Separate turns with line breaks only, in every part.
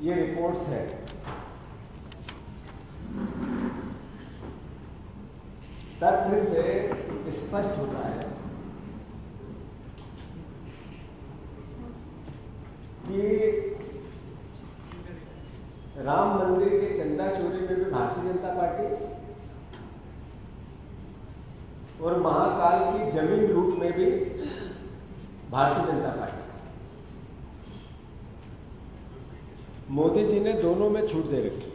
ये रिपोर्ट्स है, तथ्य से स्पष्ट होता है कि राम मंदिर के चंदा चोरी में भी भारतीय जनता पार्टी और महाकाल की जमीन लूट में भी भारतीय जनता पार्टी। मोदी जी ने दोनों में छूट दे रखी है।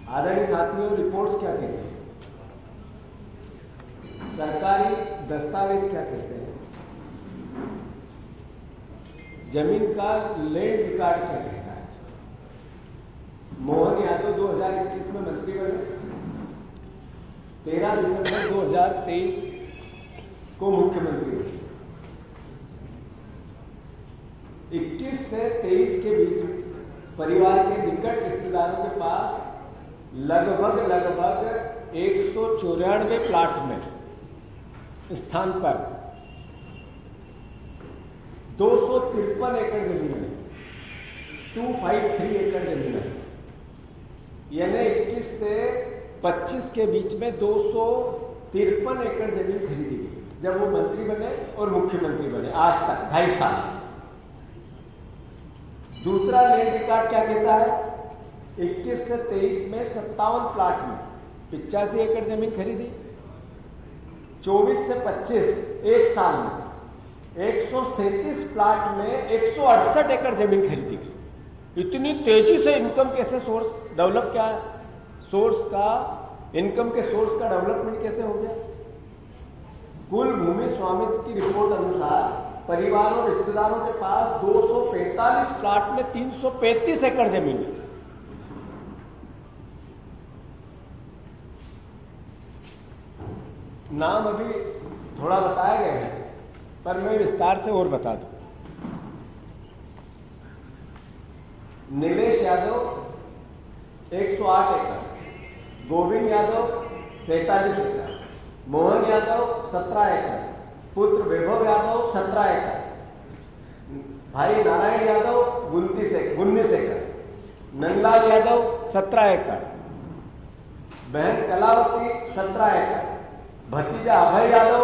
आदरणीय साथियों, रिपोर्ट्स क्या कहते हैं, सरकारी दस्तावेज क्या कहते हैं, जमीन का लैंड रिकॉर्ड क्या कहता है। मोहन यादव 2021 में मंत्री बने, 13 दिसंबर 2023 को मुख्यमंत्री बने। 21 से 23 के बीच परिवार के निकट रिश्तेदारों के पास लगभग 194 प्लाट में स्थान पर 253 एकड़ जमीन है, 253 एकड़ जमीन है। यानी 21 से 25 के बीच में 253 एकड़ जमीन खरीदी गई जब वो मंत्री बने और मुख्यमंत्री बने, आज तक 2.5 साल। दूसरा लैंड रिकॉर्ड क्या कहता है, 21 से 23 में 57 प्लाट में 85 एकड़ जमीन खरीदी, 24 से 25 एक साल में 137 प्लाट में 168 एकड़ जमीन खरीदी गई। इतनी तेजी से इनकम कैसे सोर्स डेवलप, क्या सोर्स का इनकम के सोर्स का डेवलपमेंट कैसे हो गया। कुल भूमि स्वामित्व की रिपोर्ट अनुसार परिवार और रिश्तेदारों के पास 245 प्लाट में 335 एकड़ जमीन है। नाम अभी थोड़ा बताए गए हैं, पर मैं विस्तार से और बता दूं। नीलेश यादव 108 एकड़, गोविंद यादव 47 एकड़, मोहन यादव 17 एकड़, पुत्र वैभव यादव 17 एकड़, भाई नारायण यादव 19 एकड़, नंदलाल यादव 17 एकड़, बहन कलावती 17 एकड़, भतीजा अभय यादव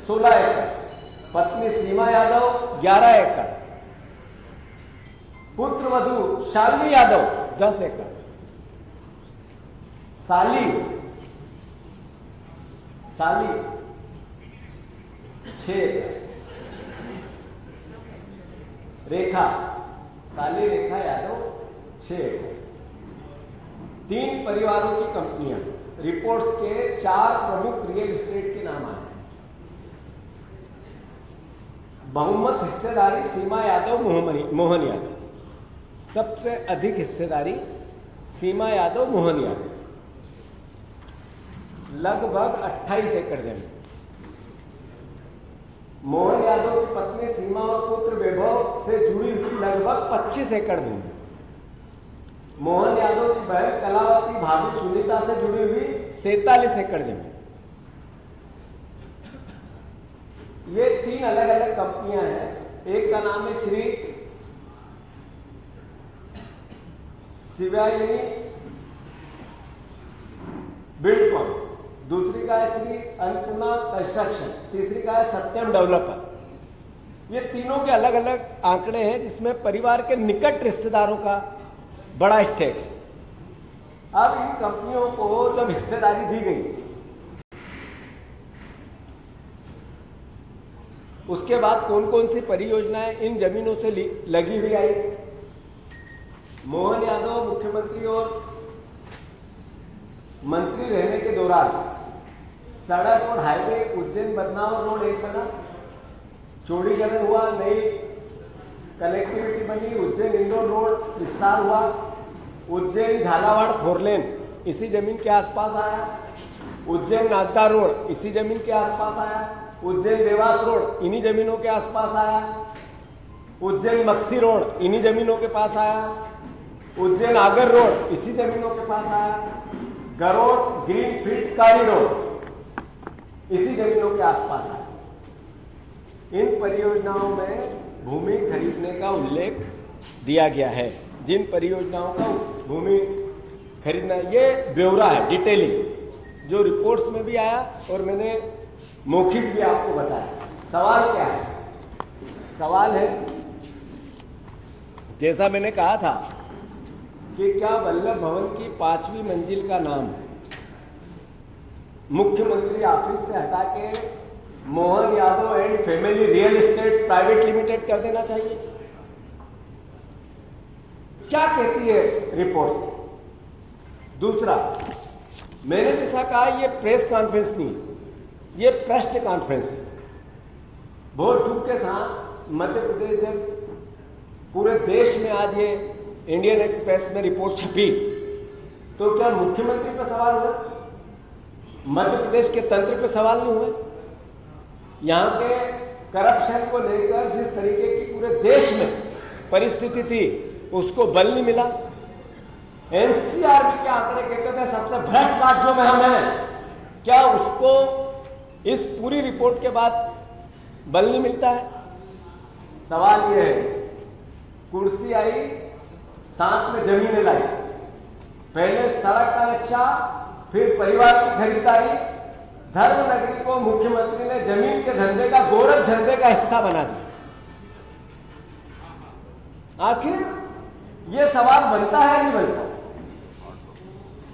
16 एकड़, पत्नी सीमा यादव 11 एकड़, पुत्र वधू शालिनी यादव 10 एकड़, साली 6 एकड़, साली रेखा यादव 6 एकड़। 3 परिवारों की कंपनियां, रिपोर्ट्स के 4 प्रमुख रियल एस्टेट के नाम आए। बहुमत हिस्सेदारी सीमा यादव, मोहन यादव, सबसे अधिक हिस्सेदारी सीमा यादव, मोहन यादव, लगभग 28 एकड़ जमीन। मोहन यादव की पत्नी सीमा और पुत्र वैभव से जुड़ी हुई लगभग 25 एकड़ भूमि। मोहन यादव की बहन कलावती भाभी सुनीता से जुड़ी हुई 47 एकड़ जमीन। ये 3 अलग अलग कंपनियां हैं। एक का नाम है श्री शिवालिनी बिल्डकॉन, दूसरी का है श्री अन्नपूर्णा कंस्ट्रक्शन, तीसरी का है सत्यम डेवलपर। ये तीनों के अलग अलग आंकड़े हैं जिसमें परिवार के निकट रिश्तेदारों का बड़ा स्टेक है। अब इन कंपनियों को जब हिस्सेदारी दी गई, उसके बाद कौन कौन सी परियोजनाएं इन जमीनों से लगी हुई आई। मोहन यादव मुख्यमंत्री और मंत्री रहने के दौरान सड़क और हाईवे उज्जैन बदनावर रोड एक बना, चौड़ीकरण हुआ, नई कनेक्टिविटी बनी, उज्जैन इंदौर रोड विस्तार हुआ, उज्जैन झालावाड़ 4 लेन इसी जमीन के आसपास आया, उज्जैन नागदा रोड इसी जमीन के आसपास आया, उज्जैन देवास रोड इन्हीं जमीनों के आसपास आया, उज्जैन मक्सी रोड इन्हीं जमीनों के पास आया, उज्जैन आगर रोड इसी जमीनों के पास आया, गरोड ग्रीन फील्ड कॉरिडोर इसी जमीनों के आसपास आया। इन परियोजनाओं में भूमि खरीदने का उल्लेख दिया गया है। जिन परियोजनाओं का भूमि खरीदना, ये ब्यौरा है, डिटेलिंग, जो रिपोर्ट्स में भी आया और मैंने मौखिक भी आपको बताया। सवाल क्या है? सवाल है, जैसा मैंने कहा था कि क्या वल्लभ भवन की 5वीं मंजिल का नाम मुख्यमंत्री ऑफिस से हटा के Mohan Yadav and family real estate private limited कर देना चाहिए? क्या कहती है रिपोर्ट्स? दूसरा, मैंने जैसा कहा, ये प्रेस कॉन्फ्रेंस नहीं, ये प्रेस कॉन्फ्रेंस है। बहुत दुख के साथ मध्य प्रदेश, जब पूरे देश में आज ये इंडियन एक्सप्रेस में रिपोर्ट छपी, तो क्या मुख्यमंत्री पर सवाल हुआ? मध्य प्रदेश के तंत्र पे सवाल नहीं हुए? यहाँ के करप्शन को लेकर जिस तरीके की पूरे देश में परिस्थिति थी, उसको बल नहीं मिला। एनसीआरबी के आंकड़े कहते थे सबसे भ्रष्ट राज्यों में हम हैं, क्या उसको इस पूरी रिपोर्ट के बाद बल नहीं मिलता है? सवाल यह है, कुर्सी आई, साथ में जमीनें लाई, पहले सड़क का नक्शा, फिर परिवार की खरीदारी, धर्म नगरी को मुख्यमंत्री ने जमीन के धंधे का, गोरख धंधे का हिस्सा बना दिया। आखिर यह सवाल बनता है नहीं बनता?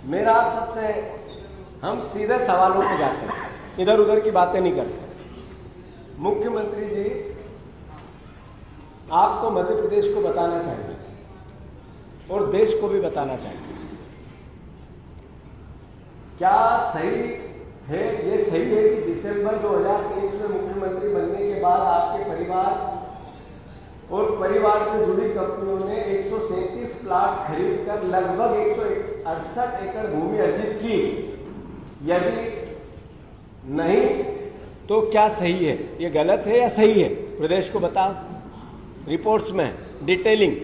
मेरा आप सबसे, हम सीधे सवालों पे जाते हैं, इधर उधर की बातें नहीं करते। मुख्यमंत्री जी, आपको मध्य प्रदेश को बताना चाहिए और देश को भी बताना चाहिए, क्या सही है, ये सही है कि दिसंबर 2023 में मुख्यमंत्री बनने के बाद आपके परिवार और परिवार से जुड़ी कंपनियों ने 137 प्लाट खरीदकर लगभग 168 एकड़ भूमि अर्जित की? यदि नहीं तो क्या सही है? ये गलत है या सही है? प्रदेश को बताओ। रिपोर्ट्स में डिटेलिंग,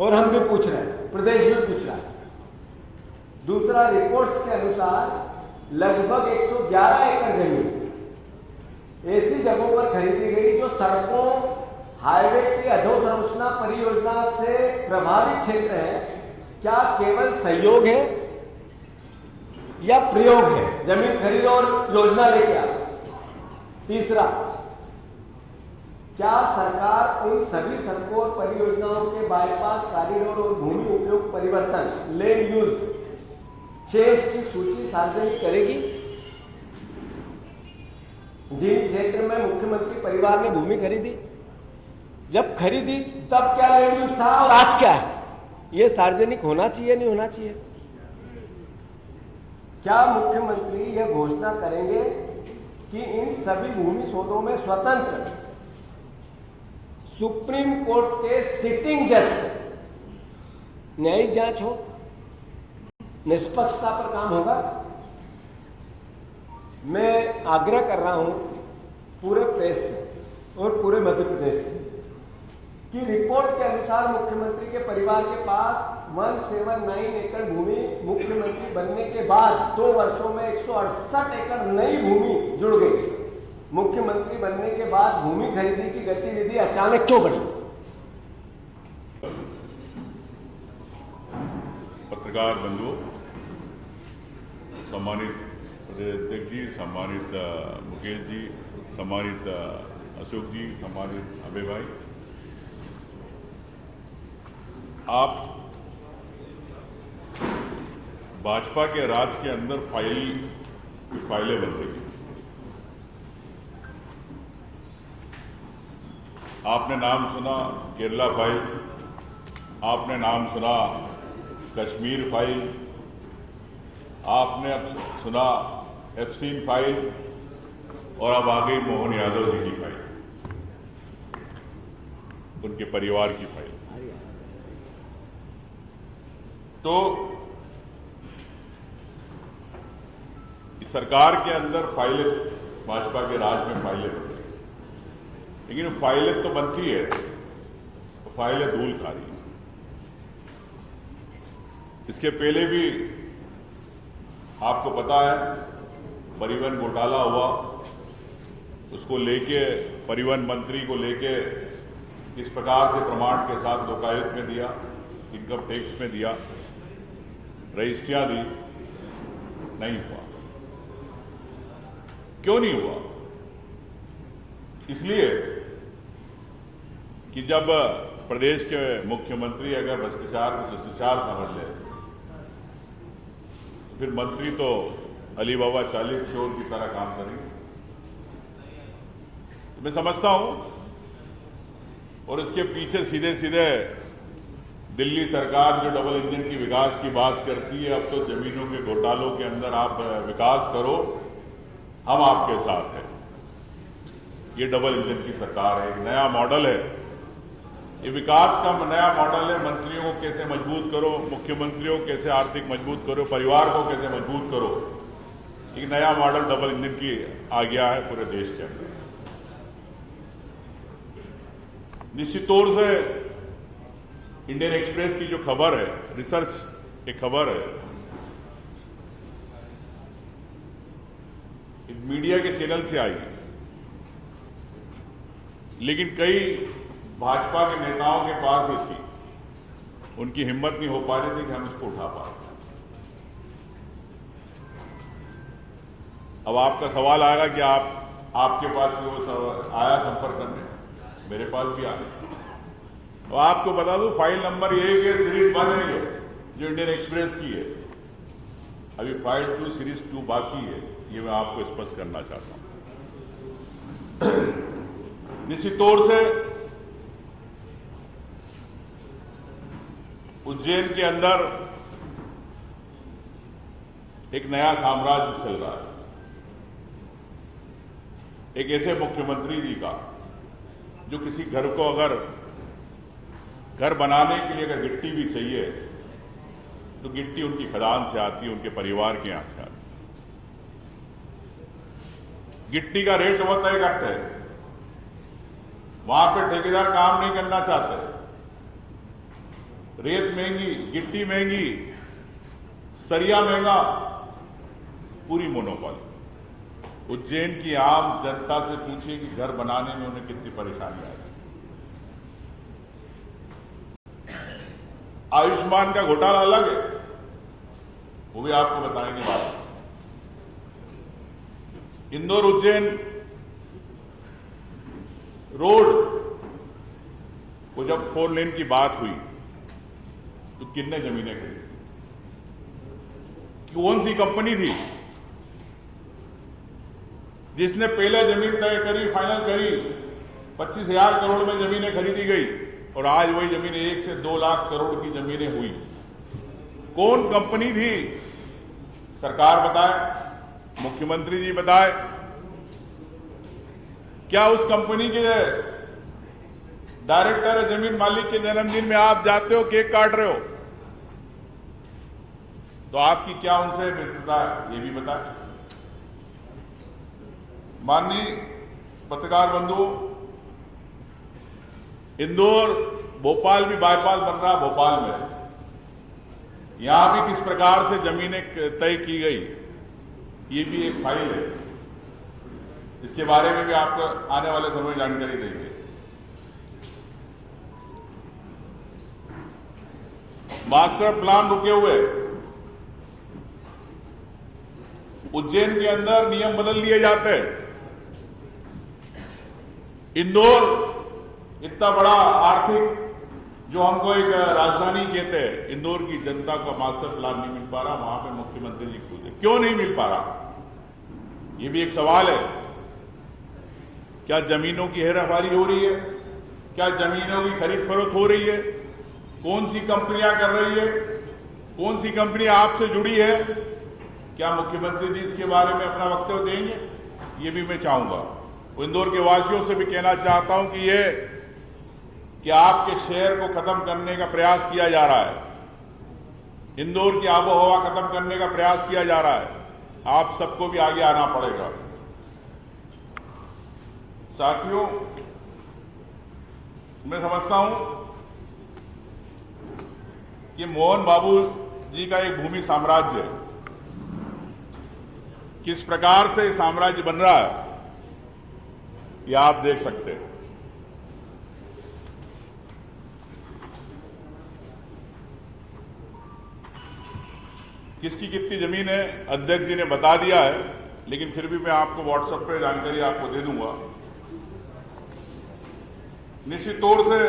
और हम भी पूछ रहे हैं, प्रदेश भी पूछ रहा है। दूसरा, रिपोर्ट्स के अनुसार लगभग 111 एकड़ जमीन ऐसी जगहों पर खरीदी गई जो सड़कों, हाईवे की अधोसंरचना परियोजना से प्रभावित क्षेत्र है। क्या केवल सहयोग है या प्रयोग है? जमीन खरीदो और योजना लेके आओ। तीसरा, क्या सरकार उन सभी सड़कों और परियोजनाओं के बाईपास, कॉरिडोर और भूमि उपयोग परिवर्तन, लैंड यूज चेंज की सूची सार्वजनिक करेगी? जिन क्षेत्र में मुख्यमंत्री परिवार ने भूमि खरीदी, जब खरीदी तब क्या लैंड यूज था और आज क्या है? यह सार्वजनिक होना चाहिए, नहीं होना चाहिए? क्या मुख्यमंत्री यह घोषणा करेंगे कि इन सभी भूमि सौदों में स्वतंत्र सुप्रीम कोर्ट के सिटिंग जज से न्यायिक जांच हो, निष्पक्षता पर काम होगा? मैं आग्रह कर रहा हूं पूरे प्रेस से और पूरे मध्य प्रदेश से कि रिपोर्ट के अनुसार मुख्यमंत्री के परिवार के पास 179 एकड़ भूमि मुख्यमंत्री बनने के बाद 2 वर्षों में 168 एकड़ नई भूमि जुड़ गई। मुख्यमंत्री बनने के बाद भूमि खरीदी की गतिविधि अचानक क्यों बढ़ी?
पत्रकार बंधुओं, सम्मानित प्रदेश अध्यक्ष जी, सम्मानित मुकेश जी, सम्मानित अशोक जी, सम्मानित अभय भाई, आप भाजपा के राज के अंदर फाइलें बन रही हैं। आपने नाम सुना केरला फाइल, आपने नाम सुना कश्मीर फाइल, आपने अब सुना एप्सिन फाइल, और अब आ गई मोहन यादव जी की फाइल, उनके परिवार की फाइल। तो इस सरकार के अंदर फाइलें, भाजपा के राज में फाइलें बन रही, लेकिन फाइलें तो बनती है, तो फाइलें धूल खा रही है। इसके पहले भी आपको पता है परिवहन घोटाला हुआ, उसको लेके परिवहन मंत्री को लेके किस प्रकार से प्रमाण के साथ लोकायुक्त में दिया, इनकम टैक्स में दिया, रजिस्ट्रियां दी, नहीं हुआ। क्यों नहीं हुआ? इसलिए कि जब प्रदेश के मुख्यमंत्री अगर भ्रष्टाचार को भ्रष्टाचार समझ ले तो फिर मंत्री तो अली बाबा 40 चोर की तरह काम करेंगे। तो मैं समझता हूं, और इसके पीछे सीधे सीधे दिल्ली सरकार जो डबल इंजन की विकास की बात करती है, अब तो जमीनों के घोटालों के अंदर आप विकास करो, हम आपके साथ हैं। ये डबल इंजन की सरकार है, एक नया मॉडल है, ये विकास का नया मॉडल है। मंत्रियों को कैसे मजबूत करो, मुख्यमंत्रियों को कैसे आर्थिक मजबूत करो, परिवार को कैसे मजबूत करो, एक नया मॉडल डबल इंजन की आ गया है पूरे देश के अंदर। निश्चित तौर से इंडियन एक्सप्रेस की जो खबर है, रिसर्च एक खबर है, मीडिया के चैनल से आई, लेकिन कई भाजपा के नेताओं के पास ही थी, उनकी हिम्मत नहीं हो पा रही थी कि हम इसको उठा पाए। अब आपका सवाल आएगा कि आपके पास भी वो आया संपर्क करने, मेरे पास भी आया। तो आपको बता दूं, फाइल नंबर 1 है, सीरीज 1 है, ये जो इंडियन एक्सप्रेस की है। अभी फाइल 2 सीरीज 2 बाकी है, ये मैं आपको स्पष्ट करना चाहता हूं। निश्चित तौर से उज्जैन के अंदर एक नया साम्राज्य चल रहा है, एक ऐसे मुख्यमंत्री जी का जो किसी घर को अगर घर बनाने के लिए अगर गिट्टी भी चाहिए तो गिट्टी उनकी खदान से आती है, उनके परिवार के यहां से आती है। गिट्टी का रेट वो तय करते हैं, वहां पे ठेकेदार काम नहीं करना चाहते। रेत महंगी, गिट्टी महंगी, सरिया महंगा, पूरी मोनोपोली। उज्जैन की आम जनता से पूछिए कि घर बनाने में उन्हें कितनी परेशानी आई। आयुष्मान का घोटाला अलग है, वो भी आपको बताएंगे बाद में। इंदौर उज्जैन रोड को जब 4 लेन की बात हुई तो कितने जमीनें खरीदी? कौन सी कंपनी थी जिसने पहले जमीन तय करी, फाइनल करी, 25,000 करोड़ में जमीनें खरीदी गई, और आज वही जमीन 1 से 2 लाख करोड़ की जमीनें हुई? कौन कंपनी थी? सरकार बताए, मुख्यमंत्री जी बताए। क्या उस कंपनी के डायरेक्टर है, जमीन मालिक के जन्मदिन में आप जाते हो, केक काट रहे हो, तो आपकी क्या उनसे मित्रता है, ये भी बताए। माननीय पत्रकार बंधु, इंदौर भोपाल भी बाईपास बन रहा, भोपाल में यहां भी किस प्रकार से जमीनें तय की गई, ये भी एक फाइल है। इसके बारे में भी आपको आने वाले समय में जानकारी देंगे। मास्टर प्लान रुके हुए, उज्जैन के अंदर नियम बदल दिए जाते हैं। इंदौर इतना बड़ा आर्थिक जो हमको एक राजधानी कहते हैं, इंदौर की जनता का मास्टर प्लान नहीं मिल पा रहा। वहां पे मुख्यमंत्री जी खुद है, क्यों नहीं मिल पा रहा, ये भी एक सवाल है। क्या जमीनों की हेराफेरी हो रही है? क्या जमीनों की खरीद फरोख्त हो रही है? कौन सी कंपनियां कर रही है? कौन सी कंपनी आपसे जुड़ी है? क्या मुख्यमंत्री जी इसके बारे में अपना वक्तव्य देंगे? ये भी मैं चाहूंगा। इंदौर के वासियों से भी कहना चाहता हूं कि आपके शहर को खत्म करने का प्रयास किया जा रहा है, इंदौर की आबोहवा खत्म करने का प्रयास किया जा रहा है। आप सबको भी आगे आना पड़ेगा। साथियों, मैं समझता हूं कि मोहन बाबू जी का एक भूमि साम्राज्य है। किस प्रकार से साम्राज्य बन रहा है ये आप देख सकते हैं। किसकी कितनी जमीन है अध्यक्ष जी ने बता दिया है, लेकिन फिर भी मैं आपको व्हाट्सएप पे जानकारी आपको दे दूंगा। निश्चित तौर से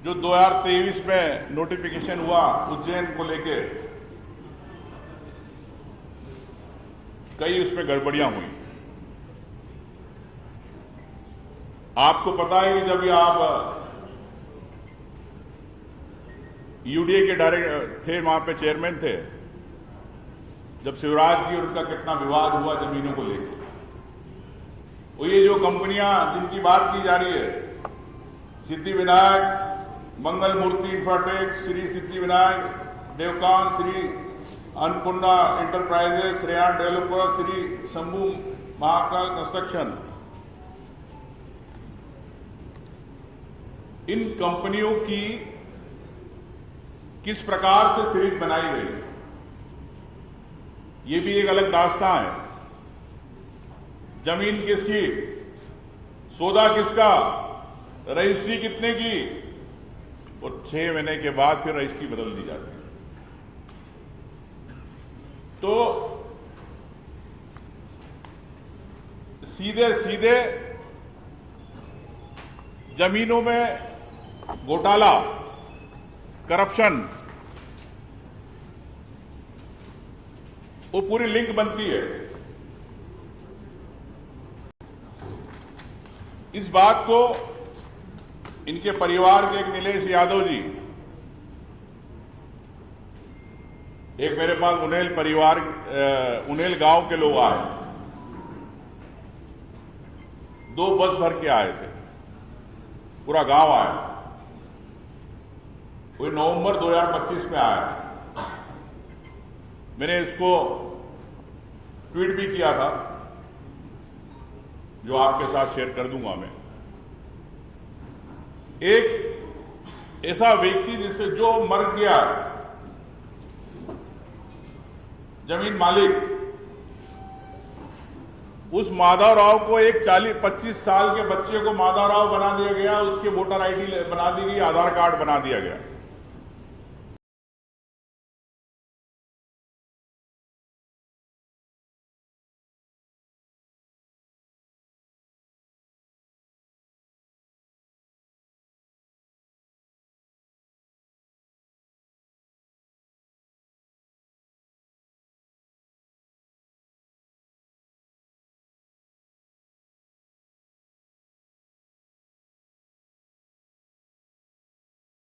जो 2023 में नोटिफिकेशन हुआ उज्जैन को लेके, कई उसमें गड़बड़ियां हुई। आपको पता है कि जब ये आप यूडीए के डायरेक्टर थे, वहां पे चेयरमैन थे, जब शिवराज जी और उनका कितना विवाद हुआ जमीनों को लेकर, और ये जो कंपनियां जिनकी बात की जा रही है, Siddhi Vinayak, Mangal Murti infratech, Shri Siddhi Vinayak, Devkan, Shri Annapurna enterprises, Shreyan developer, Shri Shambhu Mahakal construction, इन कंपनियों की किस प्रकार से सीरीज बनाई गई, ये भी एक अलग दास्तां है। जमीन किसकी, सौदा किसका, रजिस्ट्री कितने की, और 6 महीने के बाद फिर रजिस्ट्री बदल दी जाती है। तो सीधे सीधे जमीनों में घोटाला, करप्शन, वो पूरी लिंक बनती है। इस बात को इनके परिवार के एक नीलेश यादव जी, एक मेरे पास उन्हेल परिवार, उन्हेल गांव के लोग आए, 2 बस भर के आए थे, पूरा गांव आया, वो नवंबर 2025 में आया। मैंने इसको ट्वीट भी किया था, जो आपके साथ शेयर कर दूंगा मैं। एक ऐसा व्यक्ति जिससे जो मर गया जमीन मालिक, उस माधव राव को एक 40-25 साल के बच्चे को माधव राव बना दिया गया, उसके वोटर आईडी बना दी गई, आधार कार्ड बना दिया गया।